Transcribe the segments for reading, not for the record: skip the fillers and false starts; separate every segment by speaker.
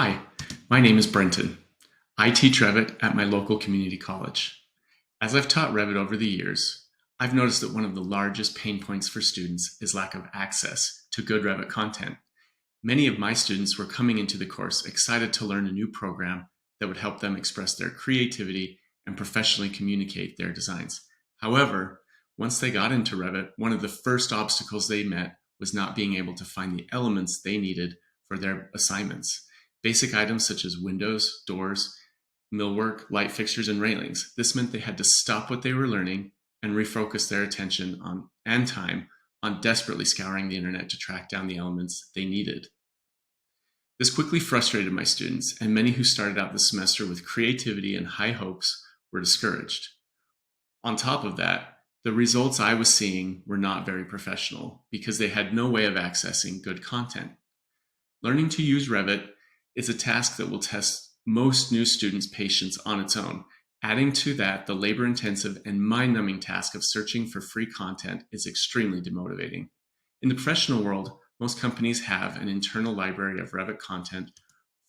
Speaker 1: Hi, my name is Brenton. I teach Revit at my local community college. As I've taught Revit over the years, I've noticed that one of the largest pain points for students is lack of access to good Revit content. Many of my students were coming into the course excited to learn a new program that would help them express their creativity and professionally communicate their designs. However, once they got into Revit, one of the first obstacles they met was not being able to find the elements they needed for their assignments. Basic items such as windows, doors, millwork, light fixtures, and railings. This meant they had to stop what they were learning and refocus their attention on and time on desperately scouring the internet to track down the elements they needed. This quickly frustrated my students, and many who started out the semester with creativity and high hopes were discouraged. On top of that, the results I was seeing were not very professional because they had no way of accessing good content. Learning to use Revit is a task that will test most new students' patience on its own. Adding to that, the labor-intensive and mind-numbing task of searching for free content is extremely demotivating. In the professional world, most companies have an internal library of Revit content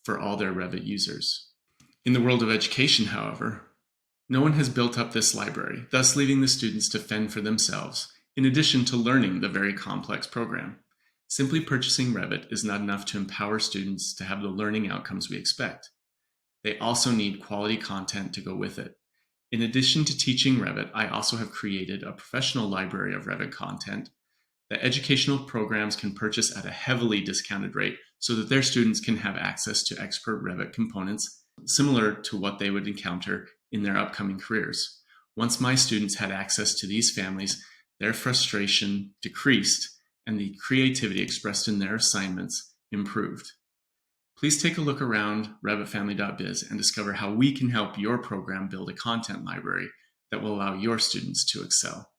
Speaker 1: for all their Revit users. In the world of education, however, no one has built up this library, thus leaving the students to fend for themselves, in addition to learning the very complex program. Simply purchasing Revit is not enough to empower students to have the learning outcomes we expect. They also need quality content to go with it. In addition to teaching Revit, I also have created a professional library of Revit content that educational programs can purchase at a heavily discounted rate so that their students can have access to expert Revit components similar to what they would encounter in their upcoming careers. Once my students had access to these families, their frustration decreased and the creativity expressed in their assignments improved. Please take a look around revitfamily.biz and discover how we can help your program build a content library that will allow your students to excel.